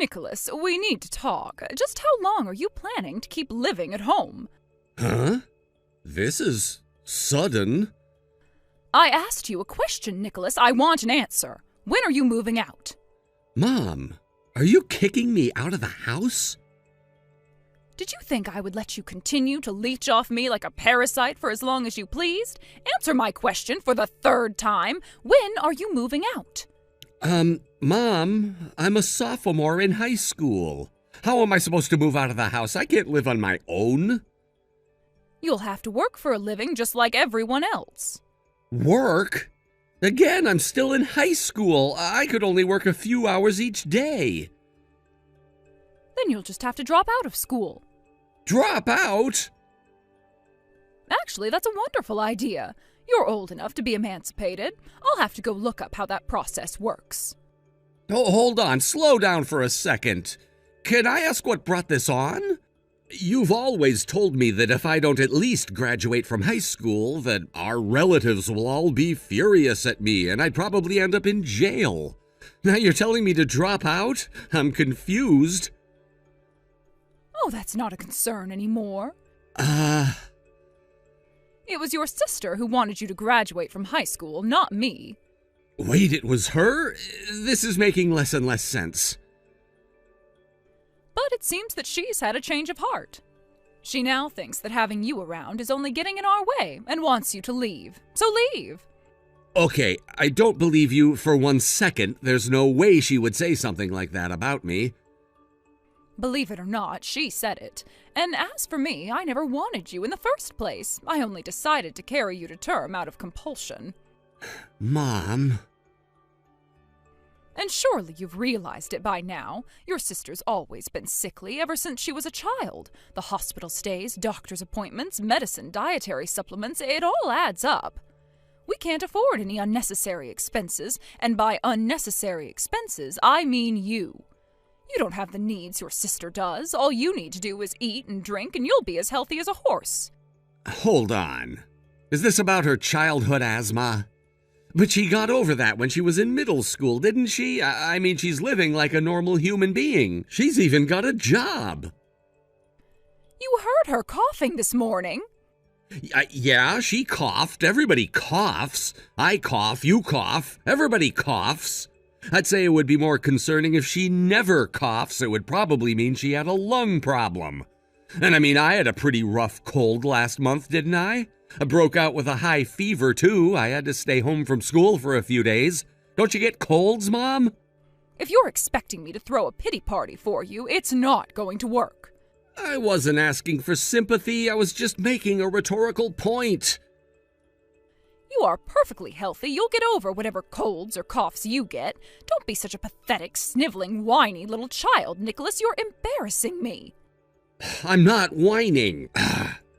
Nicholas, we need to talk. Just how long are you planning to keep living at home? Huh? This is sudden. I asked you a question, Nicholas. I want an answer. When are you moving out? Mom, are you kicking me out of the house? Did you think I would let you continue to leech off me like a parasite for as long as you pleased? Answer my question for the third time. When are you moving out? Mom, I'm a sophomore in high school. How am I supposed to move out of the house? I can't live on my own. You'll have to work for a living just like everyone else. Work? Again, I'm still in high school. I could only work a few hours each day. Then you'll just have to drop out of school. Drop out? Actually, that's a wonderful idea. You're old enough to be emancipated. I'll have to go look up how that process works. Oh, hold on. Slow down for a second. Can I ask what brought this on? You've always told me that if I don't at least graduate from high school, that our relatives will all be furious at me and I'd probably end up in jail. Now you're telling me to drop out? I'm confused. Oh, that's not a concern anymore. It was your sister who wanted you to graduate from high school, not me. Wait, it was her? This is making less and less sense. But it seems that she's had a change of heart. She now thinks that having you around is only getting in our way and wants you to leave. So leave. Okay, I don't believe you for 1 second. There's no way she would say something like that about me. Believe it or not, she said it. And as for me, I never wanted you in the first place. I only decided to carry you to term out of compulsion. Mom. And surely you've realized it by now. Your sister's always been sickly ever since she was a child. The hospital stays, doctor's appointments, medicine, dietary supplements, it all adds up. We can't afford any unnecessary expenses, and by unnecessary expenses, I mean you. You don't have the needs your sister does. All you need to do is eat and drink, and you'll be as healthy as a horse. Hold on. Is this about her childhood asthma? But she got over that when she was in middle school, didn't she? I mean, she's living like a normal human being. She's even got a job. You heard her coughing this morning. Yeah, she coughed. Everybody coughs. I cough, you cough, everybody coughs. I'd say it would be more concerning if she never coughs. It would probably mean she had a lung problem. And I mean, I had a pretty rough cold last month, didn't I? I broke out with a high fever, too. I had to stay home from school for a few days. Don't you get colds, Mom? If you're expecting me to throw a pity party for you, it's not going to work. I wasn't asking for sympathy. I was just making a rhetorical point. You are perfectly healthy. You'll get over whatever colds or coughs you get. Don't be such a pathetic, sniveling, whiny little child, Nicholas. You're embarrassing me. I'm not whining.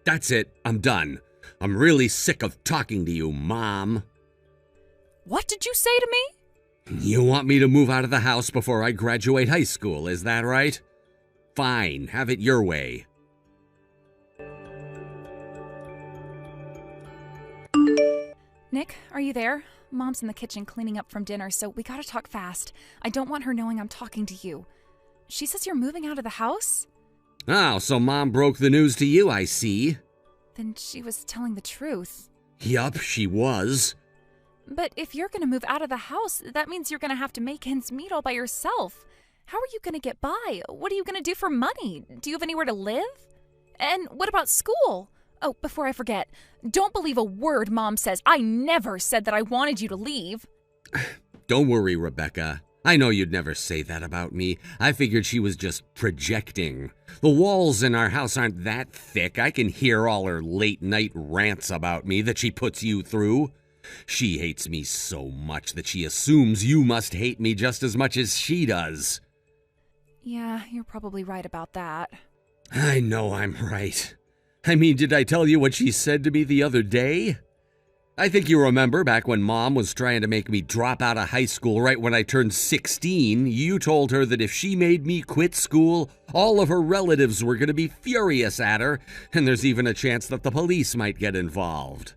That's it. I'm done. I'm really sick of talking to you, Mom. What did you say to me? You want me to move out of the house before I graduate high school, is that right? Fine, have it your way. Nick, are you there? Mom's in the kitchen cleaning up from dinner, so we gotta talk fast. I don't want her knowing I'm talking to you. She says you're moving out of the house? Oh, so Mom broke the news to you, I see. Then she was telling the truth. Yup, she was. But if you're gonna move out of the house, that means you're gonna have to make ends meet all by yourself. How are you gonna get by? What are you gonna do for money? Do you have anywhere to live? And what about school? Oh, before I forget, don't believe a word Mom says. I never said that I wanted you to leave. Don't worry, Rebecca. I know you'd never say that about me. I figured she was just projecting. The walls in our house aren't that thick. I can hear all her late-night rants about me that she puts you through. She hates me so much that she assumes you must hate me just as much as she does. Yeah, you're probably right about that. I know I'm right. I mean, did I tell you what she said to me the other day? I think you remember back when Mom was trying to make me drop out of high school right when I turned 16, you told her that if she made me quit school, all of her relatives were going to be furious at her, and there's even a chance that the police might get involved.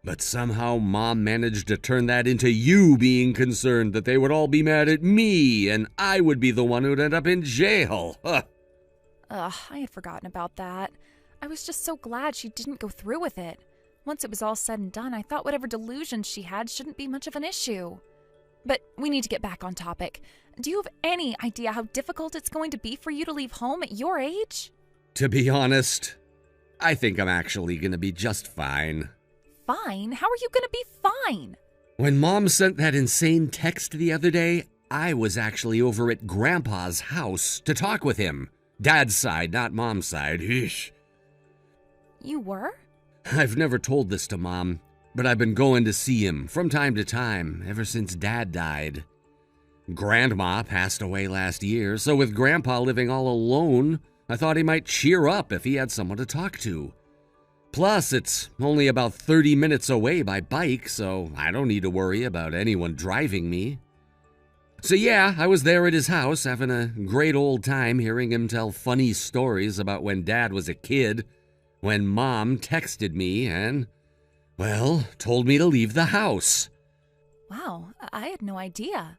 But somehow Mom managed to turn that into you being concerned that they would all be mad at me and I would be the one who'd end up in jail. Huh. Ugh, I had forgotten about that. I was just so glad she didn't go through with it. Once it was all said and done, I thought whatever delusions she had shouldn't be much of an issue. But we need to get back on topic. Do you have any idea how difficult it's going to be for you to leave home at your age? To be honest, I think I'm actually going to be just fine. Fine? How are you going to be fine? When Mom sent that insane text the other day, I was actually over at Grandpa's house to talk with him. Dad's side, not Mom's side. Eesh. You were? I've never told this to Mom, but I've been going to see him from time to time ever since Dad died. Grandma passed away last year, so with Grandpa living all alone, I thought he might cheer up if he had someone to talk to. Plus, it's only about 30 minutes away by bike, so I don't need to worry about anyone driving me. So yeah, I was there at his house having a great old time hearing him tell funny stories about when Dad was a kid, when Mom texted me and, well, told me to leave the house. Wow, I had no idea.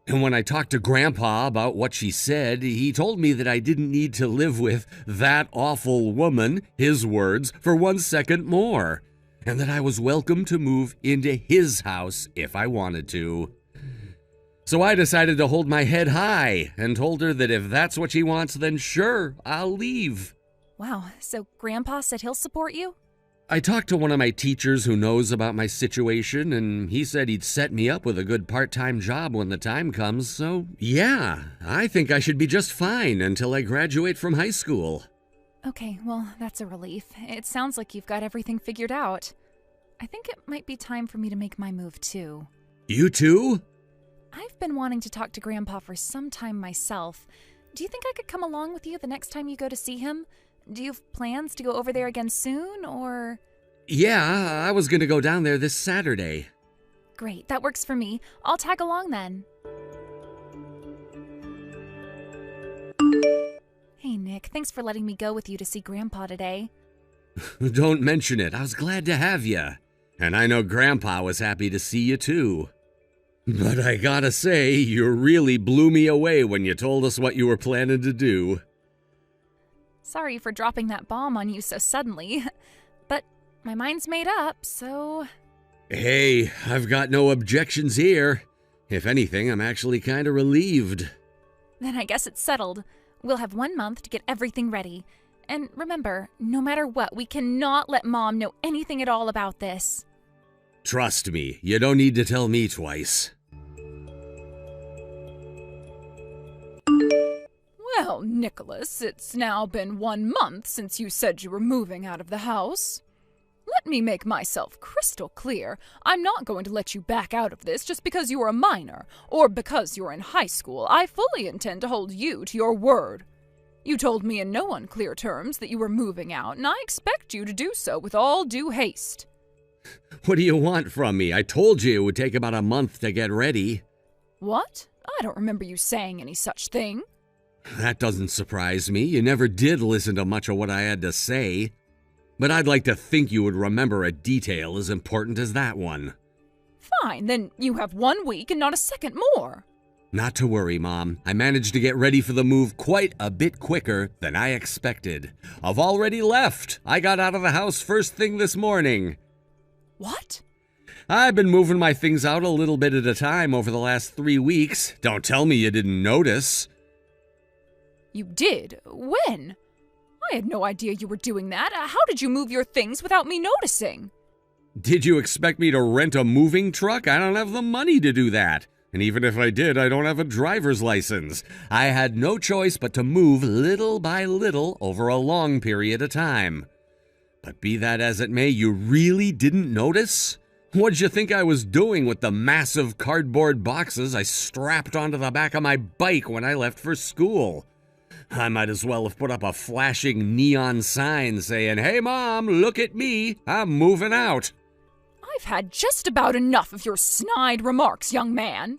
And when I talked to Grandpa about what she said, he told me that I didn't need to live with that awful woman, his words, for 1 second more, and that I was welcome to move into his house if I wanted to. So I decided to hold my head high and told her that if that's what she wants, then sure, I'll leave. Wow, so Grandpa said he'll support you? I talked to one of my teachers who knows about my situation, and he said he'd set me up with a good part-time job when the time comes, so yeah, I think I should be just fine until I graduate from high school. Okay, well, that's a relief. It sounds like you've got everything figured out. I think it might be time for me to make my move, too. You too? I've been wanting to talk to Grandpa for some time myself. Do you think I could come along with you the next time you go to see him? Do you have plans to go over there again soon, or...? Yeah, I was gonna go down there this Saturday. Great, that works for me. I'll tag along then. Hey, Nick, thanks for letting me go with you to see Grandpa today. Don't mention it. I was glad to have you. And I know Grandpa was happy to see you too. But I gotta say, you really blew me away when you told us what you were planning to do. Sorry for dropping that bomb on you so suddenly, but my mind's made up, so... Hey, I've got no objections here. If anything, I'm actually kind of relieved. Then I guess it's settled. We'll have 1 month to get everything ready. And remember, no matter what, we cannot let Mom know anything at all about this. Trust me, you don't need to tell me twice. Well, Nicholas, it's now been 1 month since you said you were moving out of the house. Let me make myself crystal clear. I'm not going to let you back out of this just because you are a minor, or because you're in high school. I fully intend to hold you to your word. You told me in no unclear terms that you were moving out, and I expect you to do so with all due haste. What do you want from me? I told you it would take about a month to get ready. What? I don't remember you saying any such thing. That doesn't surprise me. You never did listen to much of what I had to say. But I'd like to think you would remember a detail as important as that one. Fine, then you have 1 week and not a second more. Not to worry, Mom. I managed to get ready for the move quite a bit quicker than I expected. I've already left. I got out of the house first thing this morning. What? I've been moving my things out a little bit at a time over the last 3 weeks. Don't tell me you didn't notice. You did? When? I had no idea you were doing that. How did you move your things without me noticing? Did you expect me to rent a moving truck? I don't have the money to do that. And even if I did, I don't have a driver's license. I had no choice but to move little by little over a long period of time. But be that as it may, you really didn't notice? What'd you think I was doing with the massive cardboard boxes I strapped onto the back of my bike when I left for school? I might as well have put up a flashing neon sign saying, "Hey Mom, look at me, I'm moving out." I've had just about enough of your snide remarks, young man.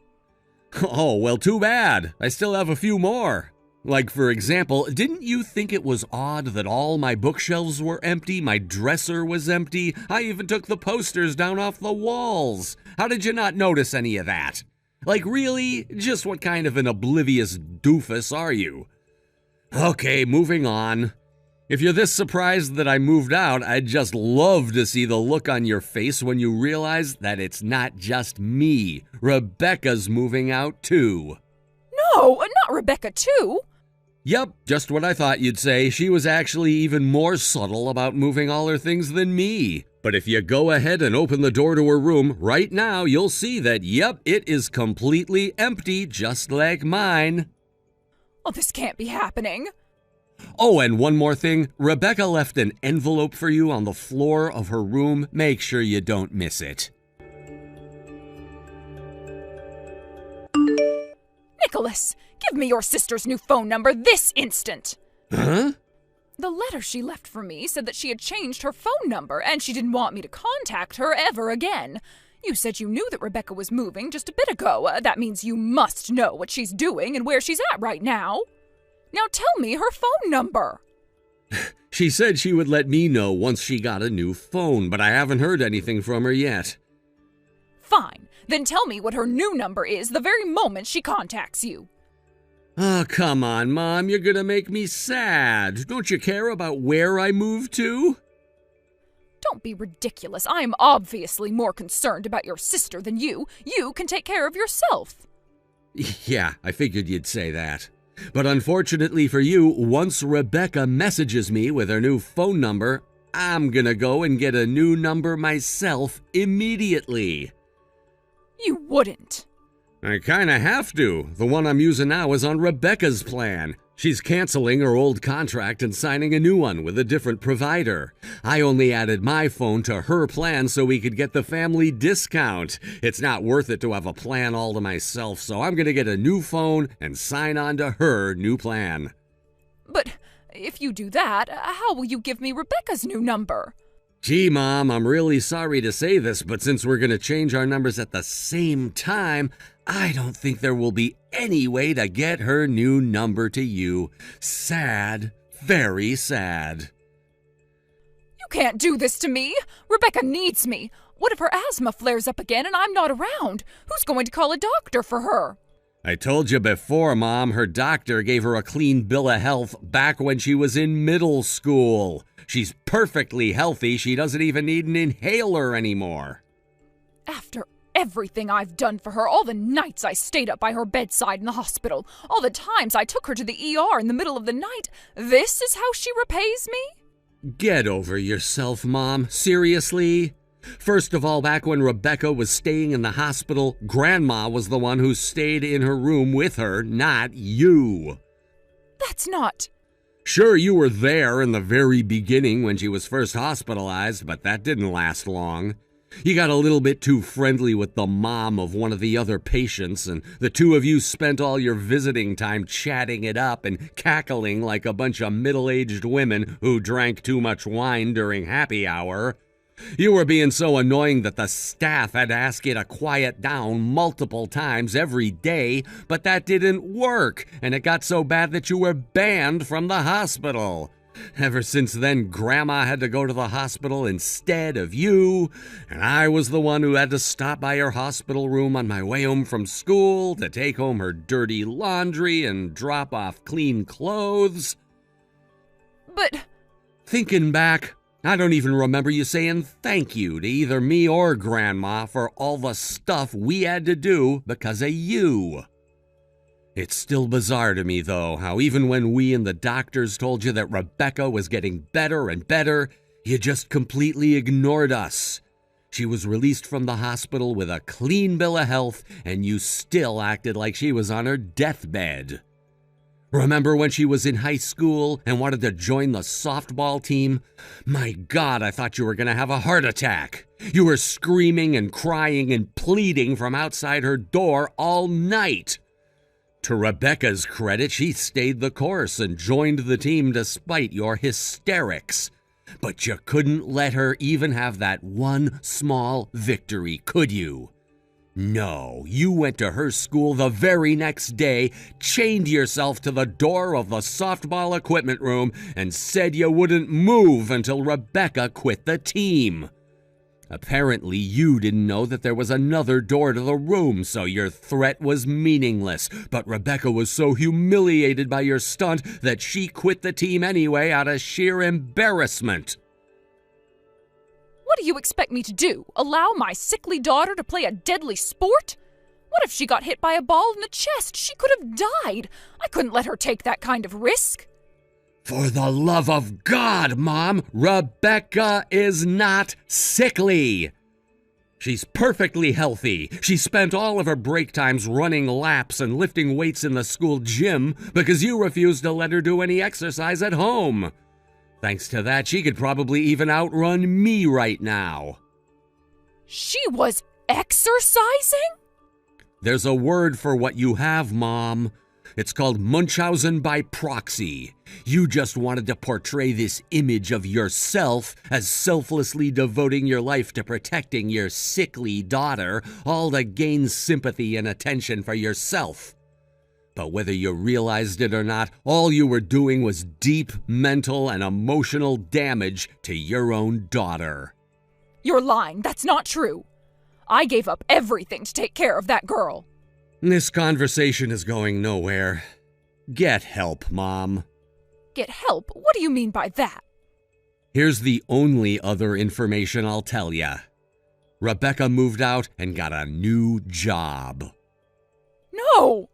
Oh, well, too bad. I still have a few more. Like, for example, didn't you think it was odd that all my bookshelves were empty, my dresser was empty? I even took the posters down off the walls. How did you not notice any of that? Like, really? Just what kind of an oblivious doofus are you? Okay, moving on. If you're this surprised that I moved out, I'd just love to see the look on your face when you realize that it's not just me. Rebecca's moving out too. No, not Rebecca too. Yep, just what I thought you'd say. She was actually even more subtle about moving all her things than me. But if you go ahead and open the door to her room right now, you'll see that, yep, it is completely empty, just like mine. Oh, this can't be happening. Oh, and one more thing. Rebecca left an envelope for you on the floor of her room. Make sure you don't miss it. Nicholas, give me your sister's new phone number this instant. Huh? The letter she left for me said that she had changed her phone number and she didn't want me to contact her ever again. You said you knew that Rebecca was moving just a bit ago. That means you must know what she's doing and where she's at right now. Now tell me her phone number. She said she would let me know once she got a new phone, but I haven't heard anything from her yet. Fine. Then tell me what her new number is the very moment she contacts you. Oh, come on, Mom. You're gonna make me sad. Don't you care about where I moved to? Don't be ridiculous. I am obviously more concerned about your sister than you. You can take care of yourself. Yeah, I figured you'd say that. But unfortunately for you, once Rebecca messages me with her new phone number, I'm gonna go and get a new number myself immediately. You wouldn't. I kinda have to. The one I'm using now is on Rebecca's plan. She's canceling her old contract and signing a new one with a different provider. I only added my phone to her plan so we could get the family discount. It's not worth it to have a plan all to myself, so I'm gonna get a new phone and sign on to her new plan. But if you do that, how will you give me Rebecca's new number? Gee, Mom, I'm really sorry to say this, but since we're gonna change our numbers at the same time, I don't think there will be any way to get her new number to you. Sad. Very sad. You can't do this to me. Rebecca needs me. What if her asthma flares up again and I'm not around? Who's going to call a doctor for her? I told you before, Mom, her doctor gave her a clean bill of health back when she was in middle school. She's perfectly healthy. She doesn't even need an inhaler anymore. After everything I've done for her, all the nights I stayed up by her bedside in the hospital, all the times I took her to the ER in the middle of the night, this is how she repays me? Get over yourself, Mom. Seriously? First of all, back when Rebecca was staying in the hospital, Grandma was the one who stayed in her room with her, not you. That's not... Sure, you were there in the very beginning when she was first hospitalized, but that didn't last long. You got a little bit too friendly with the mom of one of the other patients, and the two of you spent all your visiting time chatting it up and cackling like a bunch of middle-aged women who drank too much wine during happy hour. You were being so annoying that the staff had to ask you to quiet down multiple times every day, but that didn't work, and it got so bad that you were banned from the hospital. Ever since then, Grandma had to go to the hospital instead of you, and I was the one who had to stop by her hospital room on my way home from school to take home her dirty laundry and drop off clean clothes. But... Thinking back, I don't even remember you saying thank you to either me or Grandma for all the stuff we had to do because of you. It's still bizarre to me, though, how even when we and the doctors told you that Rebecca was getting better and better, you just completely ignored us. She was released from the hospital with a clean bill of health, and you still acted like she was on her deathbed. Remember when she was in high school and wanted to join the softball team? My God, I thought you were going to have a heart attack. You were screaming and crying and pleading from outside her door all night. To Rebecca's credit, she stayed the course and joined the team despite your hysterics. But you couldn't let her even have that one small victory, could you? No, you went to her school the very next day, chained yourself to the door of the softball equipment room, and said you wouldn't move until Rebecca quit the team. Apparently, you didn't know that there was another door to the room, so your threat was meaningless. But Rebecca was so humiliated by your stunt that she quit the team anyway out of sheer embarrassment. What do you expect me to do? Allow my sickly daughter to play a deadly sport? What if she got hit by a ball in the chest? She could have died. I couldn't let her take that kind of risk. For the love of God, Mom, Rebecca is not sickly. She's perfectly healthy. She spent all of her break times running laps and lifting weights in the school gym because you refused to let her do any exercise at home. Thanks to that, she could probably even outrun me right now. She was exercising? There's a word for what you have, Mom. It's called Munchausen by proxy. You just wanted to portray this image of yourself as selflessly devoting your life to protecting your sickly daughter, all to gain sympathy and attention for yourself. But whether you realized it or not, all you were doing was deep mental and emotional damage to your own daughter. You're lying. That's not true. I gave up everything to take care of that girl. This conversation is going nowhere. Get help, Mom. Get help? What do you mean by that? Here's the only other information I'll tell ya. Rebecca moved out and got a new job. No!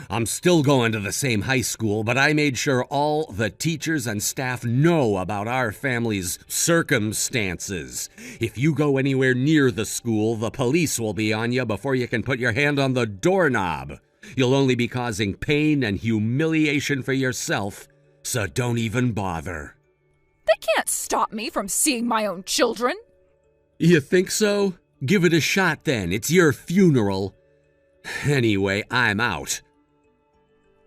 I'm still going to the same high school, but I made sure all the teachers and staff know about our family's circumstances. If you go anywhere near the school, the police will be on you before you can put your hand on the doorknob. You'll only be causing pain and humiliation for yourself, so don't even bother. They can't stop me from seeing my own children. You think so? Give it a shot then. It's your funeral. Anyway, I'm out.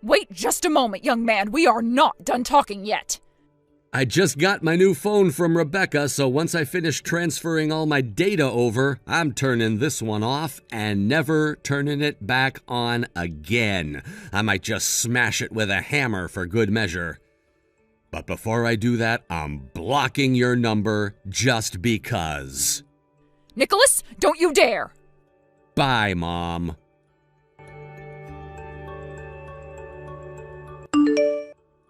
Wait just a moment, young man. We are not done talking yet. I just got my new phone from Rebecca, so once I finish transferring all my data over, I'm turning this one off and never turning it back on again. I might just smash it with a hammer for good measure. But before I do that, I'm blocking your number just because. Nicholas, don't you dare! Bye, Mom.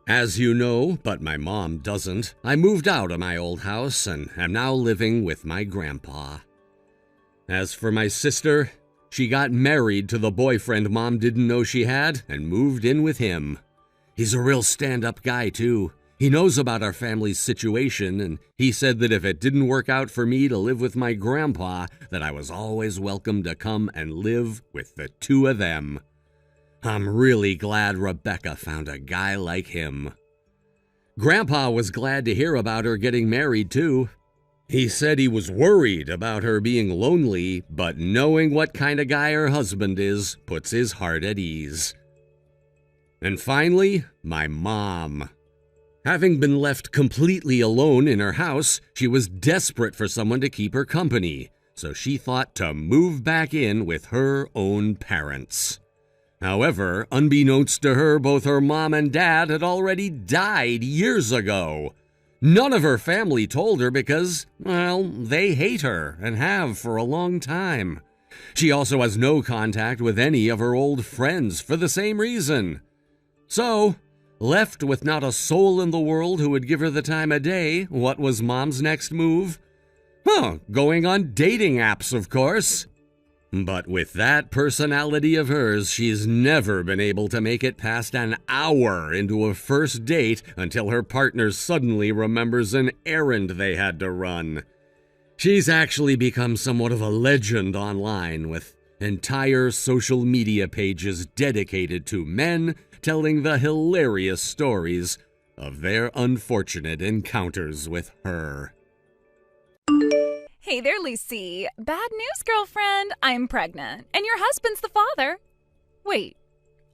As you know, but my mom doesn't, I moved out of my old house and am now living with my grandpa. As for my sister, she got married to the boyfriend Mom didn't know she had and moved in with him. He's a real stand-up guy, too. He knows about our family's situation, and he said that if it didn't work out for me to live with my grandpa, that I was always welcome to come and live with the two of them. I'm really glad Rebecca found a guy like him. Grandpa was glad to hear about her getting married, too. He said he was worried about her being lonely, but knowing what kind of guy her husband is puts his heart at ease. And finally, my mom. Having been left completely alone in her house, she was desperate for someone to keep her company, so she thought to move back in with her own parents. However, unbeknownst to her, both her mom and dad had already died years ago. None of her family told her because, well, they hate her and have for a long time. She also has no contact with any of her old friends for the same reason. So, left with not a soul in the world who would give her the time of day, what was Mom's next move? Going on dating apps, of course. But with that personality of hers, she's never been able to make it past an hour into a first date until her partner suddenly remembers an errand they had to run. She's actually become somewhat of a legend online, with entire social media pages dedicated to men telling the hilarious stories of their unfortunate encounters with her. Hey there, Lucy. Bad news, girlfriend. I'm pregnant, and your husband's the father. Wait,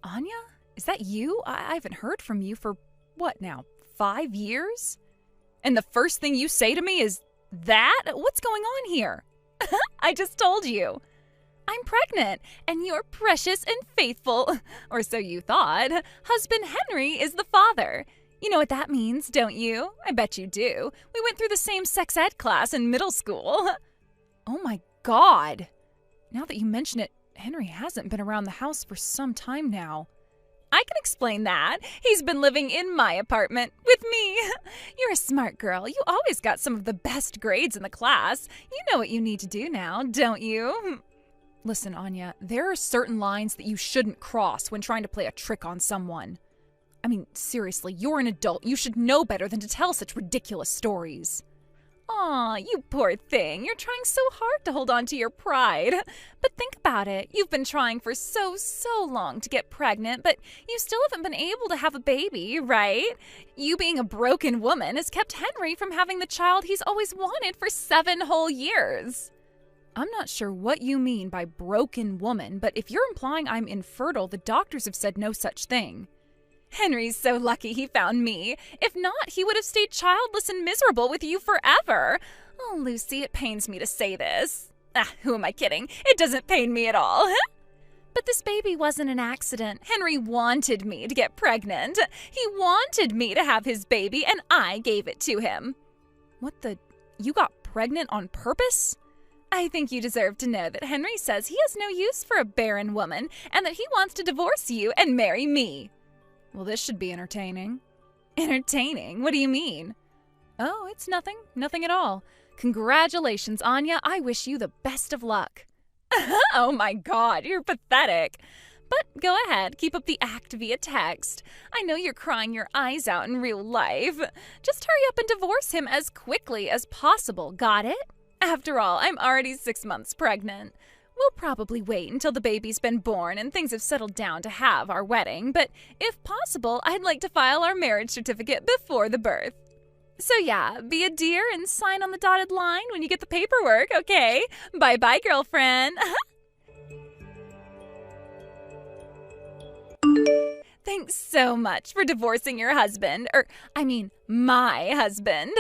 Anya? Is that you? I haven't heard from you for, what now, 5 years? And the first thing you say to me is that? What's going on here? I just told you. I'm pregnant, and your precious and faithful, or so you thought, husband Henry is the father. You know what that means, don't you? I bet you do. We went through the same sex ed class in middle school. Oh my God. Now that you mention it, Henry hasn't been around the house for some time now. I can explain that. He's been living in my apartment with me. You're a smart girl. You always got some of the best grades in the class. You know what you need to do now, don't you? Listen, Anya, there are certain lines that you shouldn't cross when trying to play a trick on someone. I mean, seriously, you're an adult. You should know better than to tell such ridiculous stories. Aw, you poor thing. You're trying so hard to hold on to your pride. But think about it. You've been trying for so long to get pregnant, but you still haven't been able to have a baby, right? You being a broken woman has kept Henry from having the child he's always wanted for 7 whole years. I'm not sure what you mean by broken woman, but if you're implying I'm infertile, the doctors have said no such thing. Henry's so lucky he found me. If not, he would have stayed childless and miserable with you forever. Oh, Lucy, it pains me to say this. Who am I kidding? It doesn't pain me at all. But this baby wasn't an accident. Henry wanted me to get pregnant. He wanted me to have his baby, and I gave it to him. What the? You got pregnant on purpose? I think you deserve to know that Henry says he has no use for a barren woman and that he wants to divorce you and marry me. Well, this should be entertaining. Entertaining? What do you mean? Oh, it's nothing. Nothing at all. Congratulations, Anya. I wish you the best of luck. Oh my God, you're pathetic. But go ahead, keep up the act via text. I know you're crying your eyes out in real life. Just hurry up and divorce him as quickly as possible, got it? After all, I'm already 6 months pregnant. We'll probably wait until the baby's been born and things have settled down to have our wedding, but if possible, I'd like to file our marriage certificate before the birth. So yeah, be a dear and sign on the dotted line when you get the paperwork, okay? Bye-bye, girlfriend. Thanks so much for divorcing your husband, my husband.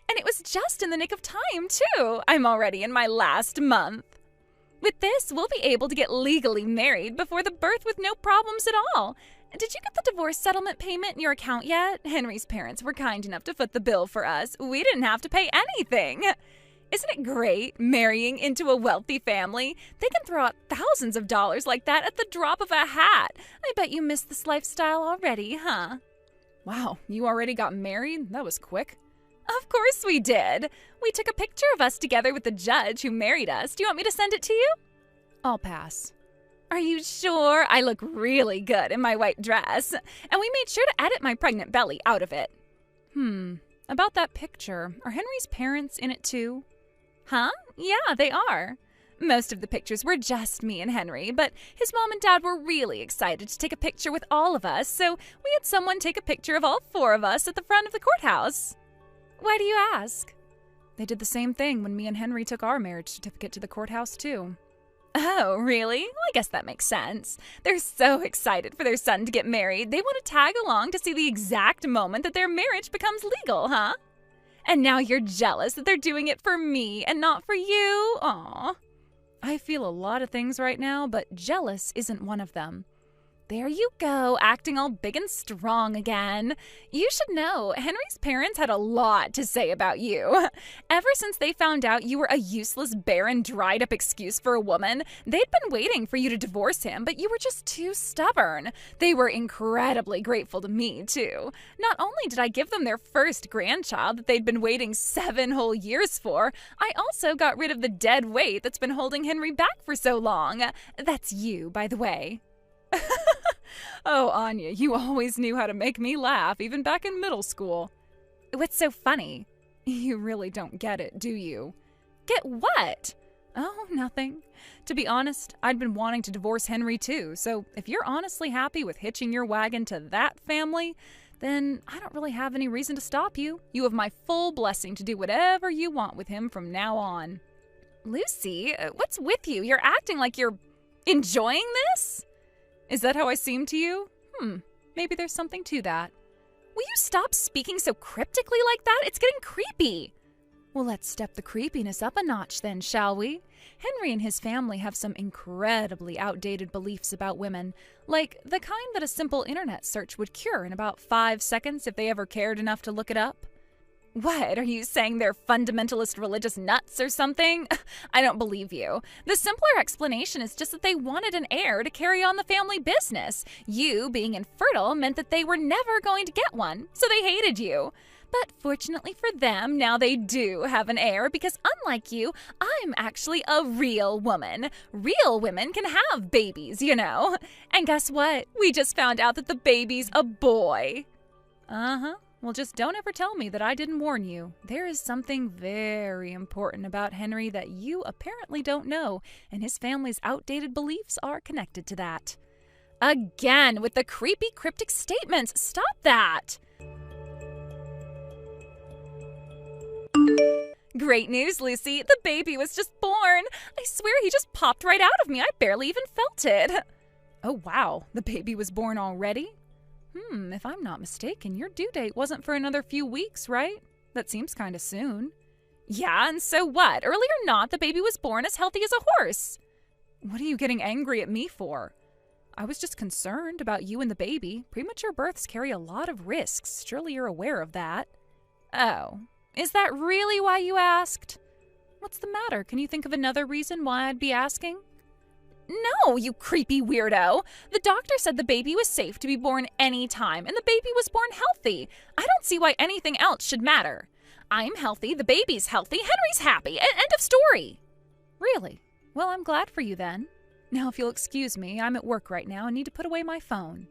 And it was just in the nick of time, too. I'm already in my last month. With this, we'll be able to get legally married before the birth with no problems at all. Did you get the divorce settlement payment in your account yet? Henry's parents were kind enough to foot the bill for us. We didn't have to pay anything. Isn't it great, marrying into a wealthy family? They can throw out thousands of dollars like that at the drop of a hat. I bet you miss this lifestyle already, huh? Wow, you already got married? That was quick. Of course we did. We took a picture of us together with the judge who married us. Do you want me to send it to you? I'll pass. Are you sure? I look really good in my white dress. And we made sure to edit my pregnant belly out of it. About that picture, are Henry's parents in it too? Huh? Yeah, they are. Most of the pictures were just me and Henry, but his mom and dad were really excited to take a picture with all of us, so we had someone take a picture of all 4 of us at the front of the courthouse. Why do you ask? They did the same thing when me and Henry took our marriage certificate to the courthouse, too. Oh, really? Well, I guess that makes sense. They're so excited for their son to get married. They want to tag along to see the exact moment that their marriage becomes legal, huh? And now you're jealous that they're doing it for me and not for you? Aw. I feel a lot of things right now, but jealous isn't one of them. There you go, acting all big and strong again. You should know, Henry's parents had a lot to say about you. Ever since they found out you were a useless, barren, dried-up excuse for a woman, they'd been waiting for you to divorce him, but you were just too stubborn. They were incredibly grateful to me, too. Not only did I give them their first grandchild that they'd been waiting 7 whole years for, I also got rid of the dead weight that's been holding Henry back for so long. That's you, by the way. Oh, Anya, you always knew how to make me laugh, even back in middle school. What's so funny? You really don't get it, do you? Get what? Oh, nothing. To be honest, I'd been wanting to divorce Henry too, so if you're honestly happy with hitching your wagon to that family, then I don't really have any reason to stop you. You have my full blessing to do whatever you want with him from now on. Lucy, what's with you? You're acting like you're enjoying this? Is that how I seem to you? Maybe there's something to that. Will you stop speaking so cryptically like that? It's getting creepy. Well, let's step the creepiness up a notch then, shall we? Henry and his family have some incredibly outdated beliefs about women, like the kind that a simple internet search would cure in about 5 seconds if they ever cared enough to look it up. What, are you saying they're fundamentalist religious nuts or something? I don't believe you. The simpler explanation is just that they wanted an heir to carry on the family business. You, being infertile, meant that they were never going to get one, so they hated you. But fortunately for them, now they do have an heir because unlike you, I'm actually a real woman. Real women can have babies, you know. And guess what? We just found out that the baby's a boy. Uh-huh. Well, just don't ever tell me that I didn't warn you. There is something very important about Henry that you apparently don't know, and his family's outdated beliefs are connected to that. Again, with the creepy cryptic statements. Stop that! Great news, Lucy. The baby was just born. I swear he just popped right out of me. I barely even felt it. Oh, wow. The baby was born already? If I'm not mistaken, your due date wasn't for another few weeks, right? That seems kind of soon. Yeah, and so what? Early or not, the baby was born as healthy as a horse. What are you getting angry at me for? I was just concerned about you and the baby. Premature births carry a lot of risks. Surely you're aware of that. Oh, is that really why you asked? What's the matter? Can you think of another reason why I'd be asking? No, you creepy weirdo. The doctor said the baby was safe to be born any time, and the baby was born healthy. I don't see why anything else should matter. I'm healthy, the baby's healthy, Henry's happy. End of story. Really? Well, I'm glad for you then. Now, if you'll excuse me, I'm at work right now and need to put away my phone.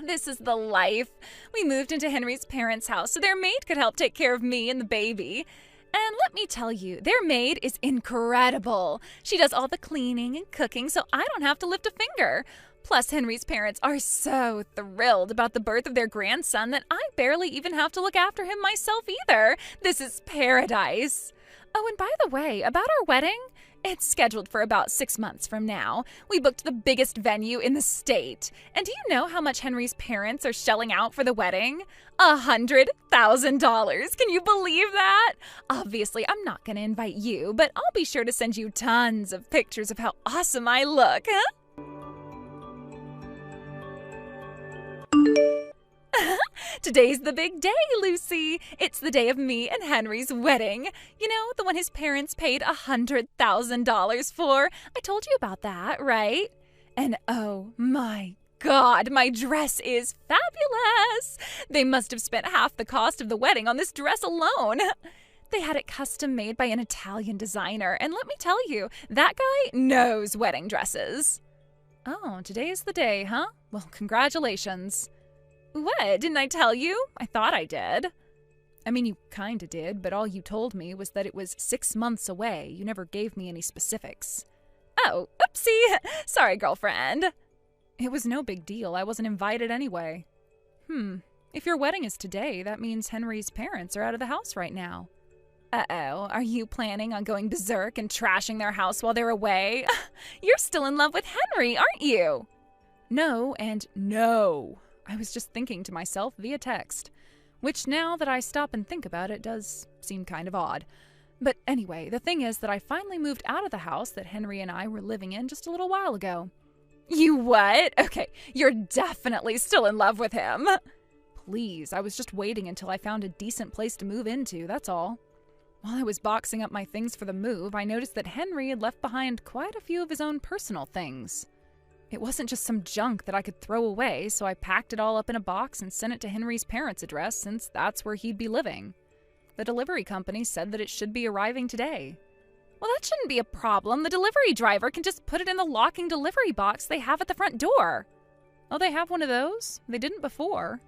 This is the life. We moved into Henry's parents' house so their maid could help take care of me and the baby. And let me tell you, their maid is incredible. She does all the cleaning and cooking so I don't have to lift a finger. Plus, Henry's parents are so thrilled about the birth of their grandson that I barely even have to look after him myself either. This is paradise. Oh, and by the way, about our wedding, it's scheduled for about 6 months from now. We booked the biggest venue in the state. And do you know how much Henry's parents are shelling out for the wedding? $100,000. Can you believe that? Obviously, I'm not going to invite you, but I'll be sure to send you tons of pictures of how awesome I look, huh? Today's the big day, Lucy. It's the day of me and Henry's wedding. You know, the one his parents paid $100,000 for. I told you about that, right? And oh my God, my dress is fabulous. They must have spent half the cost of the wedding on this dress alone. They had it custom made by an Italian designer, and let me tell you, that guy knows wedding dresses. Oh, today is the day, huh? Well, congratulations. What? Didn't I tell you? I thought I did. I mean, you kinda did, but all you told me was that it was 6 months away. You never gave me any specifics. Oh, oopsie. Sorry, girlfriend. It was no big deal. I wasn't invited anyway. If your wedding is today, that means Henry's parents are out of the house right now. Uh-oh. Are you planning on going berserk and trashing their house while they're away? You're still in love with Henry, aren't you? No and no. I was just thinking to myself via text, which now that I stop and think about it does seem kind of odd. But anyway, the thing is that I finally moved out of the house that Henry and I were living in just a little while ago. You what? Okay, you're definitely still in love with him. Please, I was just waiting until I found a decent place to move into, that's all. While I was boxing up my things for the move, I noticed that Henry had left behind quite a few of his own personal things. It wasn't just some junk that I could throw away, so I packed it all up in a box and sent it to Henry's parents' address since that's where he'd be living. The delivery company said that it should be arriving today. Well, that shouldn't be a problem. The delivery driver can just put it in the locking delivery box they have at the front door. Oh, they have one of those? They didn't before.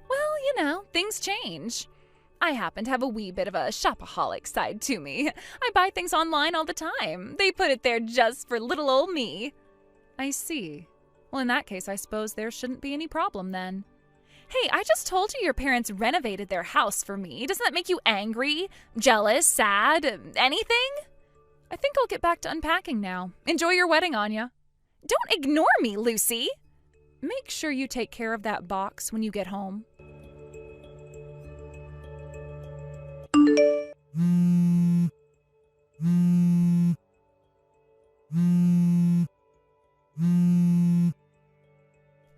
Well, you know, things change. I happen to have a wee bit of a shopaholic side to me. I buy things online all the time. They put it there just for little old me. I see. Well, in that case, I suppose there shouldn't be any problem then. Hey, I just told you your parents renovated their house for me. Doesn't that make you angry, jealous, sad, anything? I think I'll get back to unpacking now. Enjoy your wedding, Anya. Don't ignore me, Lucy. Make sure you take care of that box when you get home.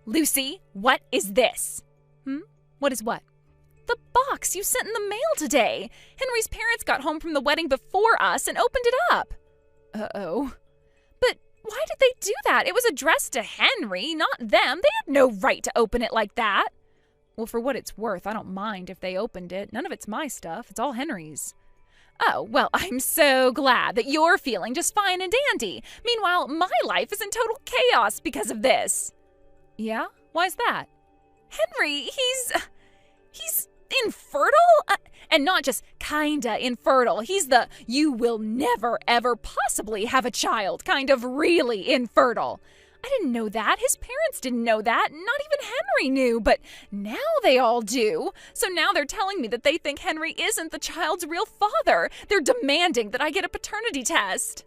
Lucy, what is this? What is what? The box you sent in the mail today. Henry's parents got home from the wedding before us and opened it up. Uh-oh. But why did they do that? It was addressed to Henry, not them. They had no right to open it like that. Well, for what it's worth, I don't mind if they opened it. None of it's my stuff. It's all Henry's. Oh, well, I'm so glad that you're feeling just fine and dandy. Meanwhile, my life is in total chaos because of this. Yeah? Why's that? Henry, he's infertile? And not just kinda infertile. He's the you will never ever possibly have a child kind of really infertile. I didn't know that. His parents didn't know that. Not even Henry knew, but now they all do. So now they're telling me that they think Henry isn't the child's real father. They're demanding that I get a paternity test.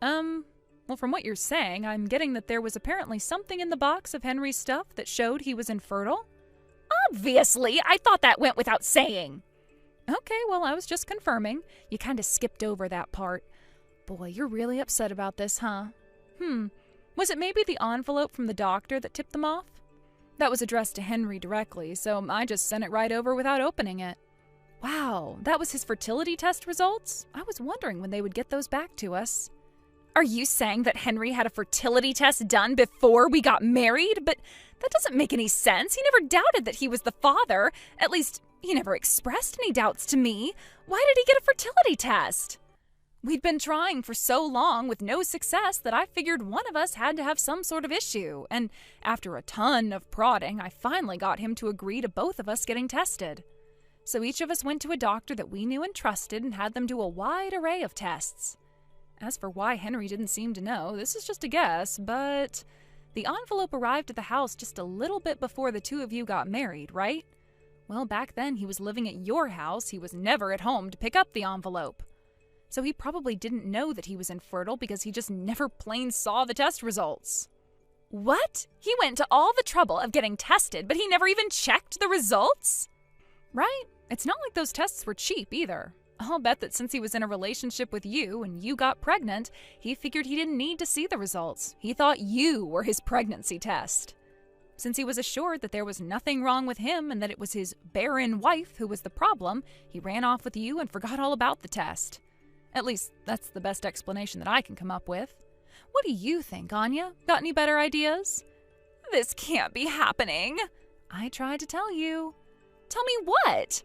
Well, from what you're saying, I'm getting that there was apparently something in the box of Henry's stuff that showed he was infertile. Obviously, I thought that went without saying. Okay, well, I was just confirming. You kind of skipped over that part. Boy, you're really upset about this, huh? Was it maybe the envelope from the doctor that tipped them off? That was addressed to Henry directly, so I just sent it right over without opening it. Wow, that was his fertility test results? I was wondering when they would get those back to us. Are you saying that Henry had a fertility test done before we got married? But that doesn't make any sense. He never doubted that he was the father. At least, he never expressed any doubts to me. Why did he get a fertility test? We'd been trying for so long with no success that I figured one of us had to have some sort of issue. And after a ton of prodding, I finally got him to agree to both of us getting tested. So each of us went to a doctor that we knew and trusted and had them do a wide array of tests. As for why Henry didn't seem to know, this is just a guess, but the envelope arrived at the house just a little bit before the two of you got married, right? Well, back then he was living at your house. He was never at home to pick up the envelope. So he probably didn't know that he was infertile because he just never plain saw the test results. What? He went to all the trouble of getting tested, but he never even checked the results? Right? It's not like those tests were cheap either. I'll bet that since he was in a relationship with you and you got pregnant, he figured he didn't need to see the results. He thought you were his pregnancy test. Since he was assured that there was nothing wrong with him and that it was his barren wife who was the problem, he ran off with you and forgot all about the test. At least, that's the best explanation that I can come up with. What do you think, Anya? Got any better ideas? This can't be happening. I tried to tell you. Tell me what?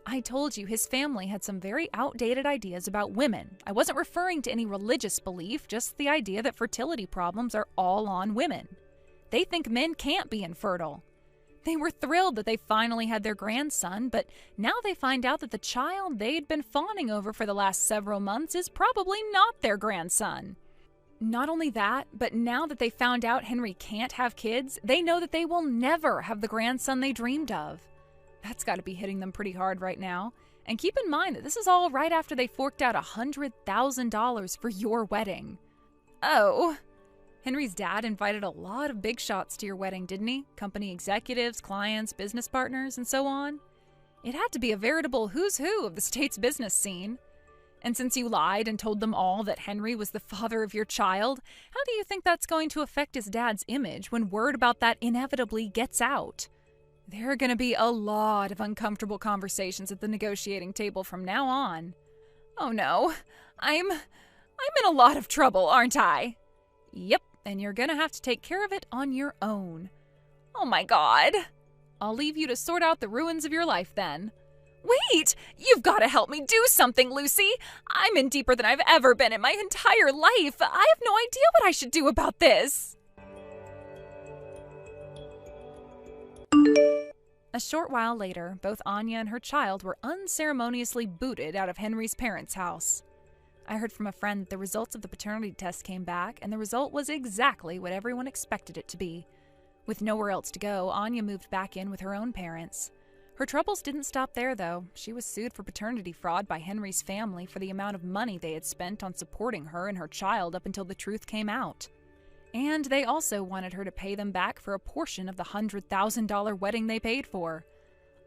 I told you his family had some very outdated ideas about women. I wasn't referring to any religious belief, just the idea that fertility problems are all on women. They think men can't be infertile. They were thrilled that they finally had their grandson, but now they find out that the child they'd been fawning over for the last several months is probably not their grandson. Not only that, but now that they found out Henry can't have kids, they know that they will never have the grandson they dreamed of. That's got to be hitting them pretty hard right now. And keep in mind that this is all right after they forked out $100,000 for your wedding. Oh. Henry's dad invited a lot of big shots to your wedding, didn't he? Company executives, clients, business partners, and so on. It had to be a veritable who's who of the state's business scene. And since you lied and told them all that Henry was the father of your child, how do you think that's going to affect his dad's image when word about that inevitably gets out? There are going to be a lot of uncomfortable conversations at the negotiating table from now on. Oh no, I'm in a lot of trouble, aren't I? Yep, and you're going to have to take care of it on your own. Oh my God. I'll leave you to sort out the ruins of your life then. Wait! You've got to help me do something, Lucy! I'm in deeper than I've ever been in my entire life! I have no idea what I should do about this! A short while later, both Anya and her child were unceremoniously booted out of Henry's parents' house. I heard from a friend that the results of the paternity test came back, and the result was exactly what everyone expected it to be. With nowhere else to go, Anya moved back in with her own parents. Her troubles didn't stop there, though. She was sued for paternity fraud by Henry's family for the amount of money they had spent on supporting her and her child up until the truth came out. And they also wanted her to pay them back for a portion of the $100,000 wedding they paid for.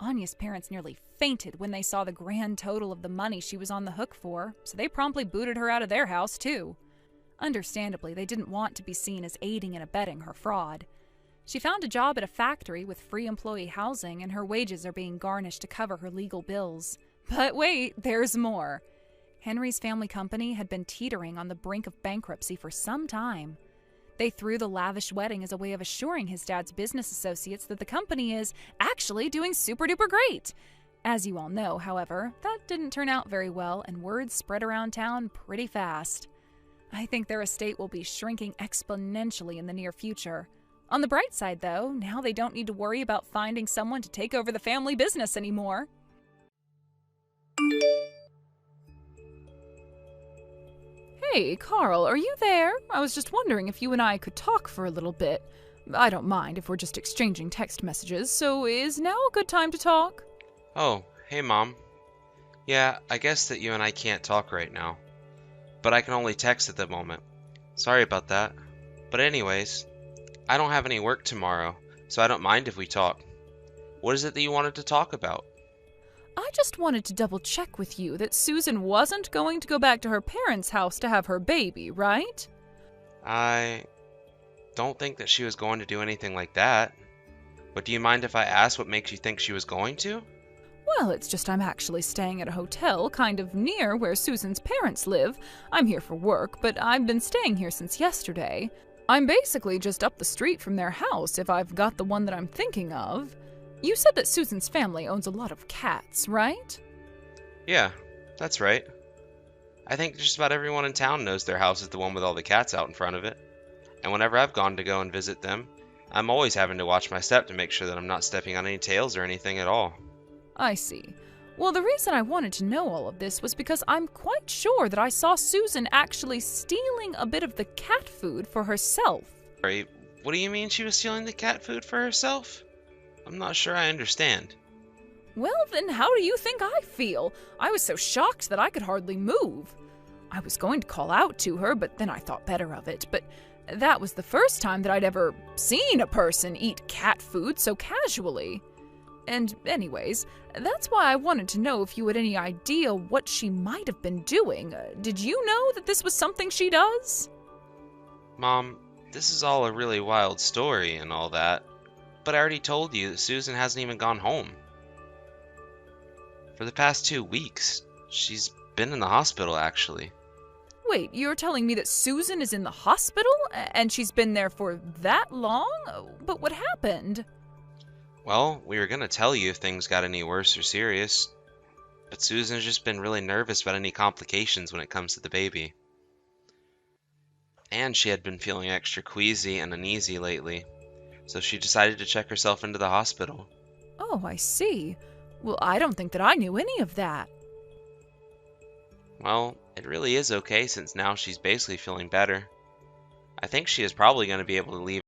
Anya's parents nearly fainted when they saw the grand total of the money she was on the hook for, so they promptly booted her out of their house, too. Understandably, they didn't want to be seen as aiding and abetting her fraud. She found a job at a factory with free employee housing, and her wages are being garnished to cover her legal bills. But wait, there's more. Henry's family company had been teetering on the brink of bankruptcy for some time. They threw the lavish wedding as a way of assuring his dad's business associates that the company is actually doing super-duper great. As you all know, however, that didn't turn out very well, and word spread around town pretty fast. I think their estate will be shrinking exponentially in the near future. On the bright side, though, now they don't need to worry about finding someone to take over the family business anymore. Hey, Carl, are you there? I was just wondering if you and I could talk for a little bit. I don't mind if we're just exchanging text messages, so is now a good time to talk? Oh, hey Mom. Yeah, I guess that you and I can't talk right now. But I can only text at the moment. Sorry about that. But anyways, I don't have any work tomorrow, so I don't mind if we talk. What is it that you wanted to talk about? I just wanted to double check with you that Susan wasn't going to go back to her parents' house to have her baby, right? I don't think that she was going to do anything like that. But do you mind if I ask what makes you think she was going to? Well, it's just I'm actually staying at a hotel kind of near where Susan's parents live. I'm here for work, but I've been staying here since yesterday. I'm basically just up the street from their house if I've got the one that I'm thinking of. You said that Susan's family owns a lot of cats, right? Yeah, that's right. I think just about everyone in town knows their house is the one with all the cats out in front of it. And whenever I've gone to go and visit them, I'm always having to watch my step to make sure that I'm not stepping on any tails or anything at all. I see. Well, the reason I wanted to know all of this was because I'm quite sure that I saw Susan actually stealing a bit of the cat food for herself. Sorry, what do you mean she was stealing the cat food for herself? I'm not sure I understand. Well, then how do you think I feel? I was so shocked that I could hardly move. I was going to call out to her, but then I thought better of it. But that was the first time that I'd ever seen a person eat cat food so casually. And anyways, that's why I wanted to know if you had any idea what she might have been doing. Did you know that this was something she does? Mom, this is all a really wild story and all that, but I already told you that Susan hasn't even gone home. For the past 2 weeks, she's been in the hospital, actually. Wait, you're telling me that Susan is in the hospital? And she's been there for that long? But what happened? Well, we were gonna tell you if things got any worse or serious, but Susan's just been really nervous about any complications when it comes to the baby. And she had been feeling extra queasy and uneasy lately, so she decided to check herself into the hospital. Oh, I see. Well, I don't think that I knew any of that. Well, it really is okay since now she's basically feeling better. I think she is probably going to be able to leave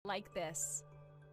like this.